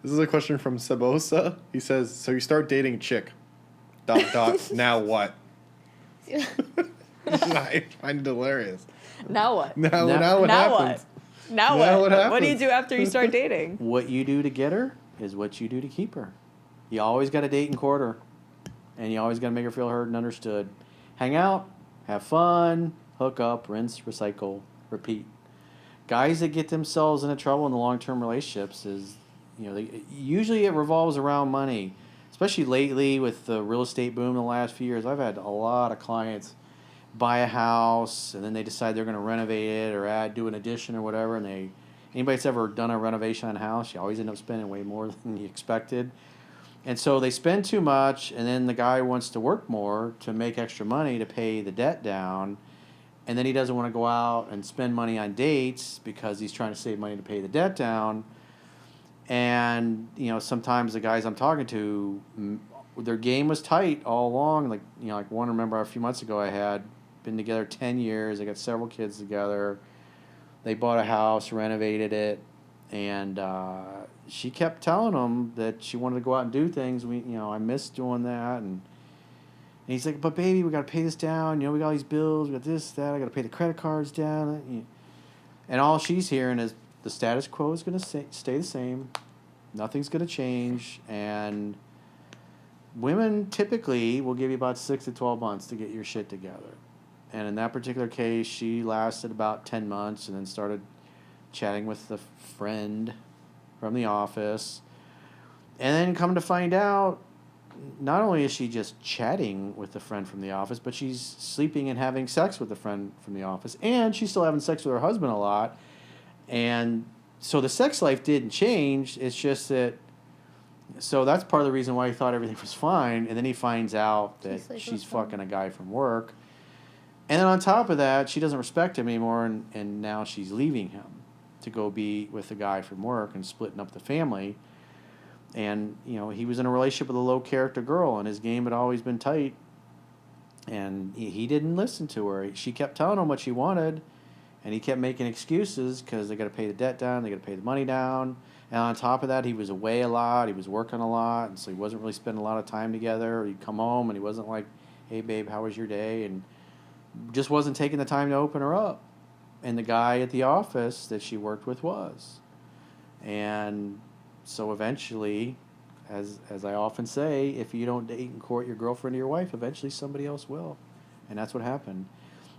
This is a question from Sabosa. He says, so you start dating a chick. ... Now what? I find it hilarious. Now what? Now what Now happens? what? Now what? What do you do after you start dating? What you do to get her is what you do to keep her. You always got to date and court her. And you always got to make her feel heard and understood. Hang out, have fun, hook up, rinse, recycle, repeat. Guys that get themselves into trouble in the long-term relationships is, usually it revolves around money. Especially lately with the real estate boom in the last few years. I've had a lot of clients buy a house and then they decide they're going to renovate it or do an addition or whatever. And anybody that's ever done a renovation on a house, you always end up spending way more than you expected. And so they spend too much, and then the guy wants to work more to make extra money to pay the debt down. And then he doesn't want to go out and spend money on dates because he's trying to save money to pay the debt down. And, sometimes the guys I'm talking to, their game was tight all along. Like one, remember a few months ago, I had been together 10 years. I got several kids together. They bought a house, renovated it, and she kept telling him that she wanted to go out and do things. I missed doing that, and he's like, "But baby, we got to pay this down. We got all these bills. We got this, that. I got to pay the credit cards down." And all she's hearing is the status quo is going to stay the same. Nothing's going to change, and women typically will give you about 6 to 12 months to get your shit together. And in that particular case, she lasted about 10 months and then started chatting with the friend from the office. And then come to find out, not only is she just chatting with the friend from the office, but she's sleeping and having sex with the friend from the office. And she's still having sex with her husband a lot. And so the sex life didn't change. It's just that... So that's part of the reason why he thought everything was fine. And then he finds out that she's fucking a guy from work. And then on top of that, she doesn't respect him anymore. And now she's leaving him to go be with the guy from work and splitting up the family. And, he was in a relationship with a low-character girl, and his game had always been tight. And he didn't listen to her. She kept telling him what she wanted, and he kept making excuses because they got to pay the debt down, they got to pay the money down. And on top of that, he was away a lot, he was working a lot, and so he wasn't really spending a lot of time together. He'd come home, and he wasn't like, "Hey, babe, how was your day?" And just wasn't taking the time to open her up. And the guy at the office that she worked with was. And so eventually, as I often say, if you don't date and court your girlfriend or your wife, eventually somebody else will. And that's what happened.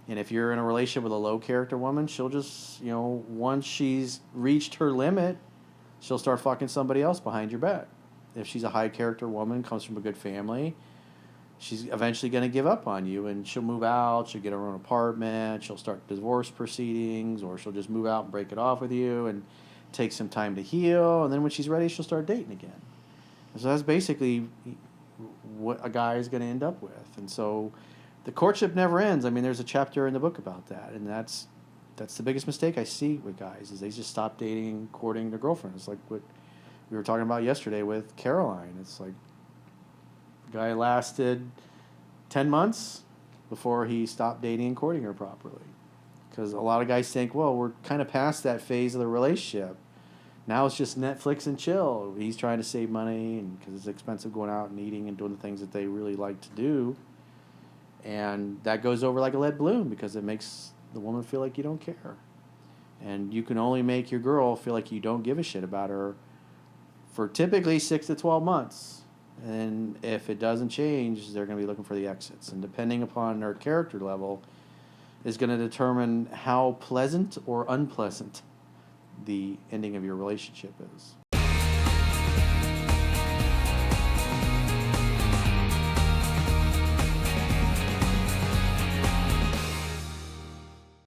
And if you're in a relationship with a low-character woman, she'll just, once she's reached her limit, she'll start fucking somebody else behind your back. If she's a high-character woman, comes from a good family, she's eventually going to give up on you, and she'll move out, she'll get her own apartment, she'll start divorce proceedings, or she'll just move out and break it off with you and take some time to heal, and then when she's ready, she'll start dating again. And so that's basically what a guy is going to end up with. And so the courtship never ends. I mean, there's a chapter in the book about that, and that's the biggest mistake I see with guys, is they just stop dating and courting their girlfriends, like what we were talking about yesterday with Caroline. It's like, the guy lasted 10 months before he stopped dating and courting her properly. Because a lot of guys think, well, we're kind of past that phase of the relationship. Now it's just Netflix and chill. He's trying to save money because it's expensive going out and eating and doing the things that they really like to do. And that goes over like a lead balloon because it makes the woman feel like you don't care. And you can only make your girl feel like you don't give a shit about her for typically 6 to 12 months. And if it doesn't change, they're going to be looking for the exits. And depending upon their character level is going to determine how pleasant or unpleasant the ending of your relationship is.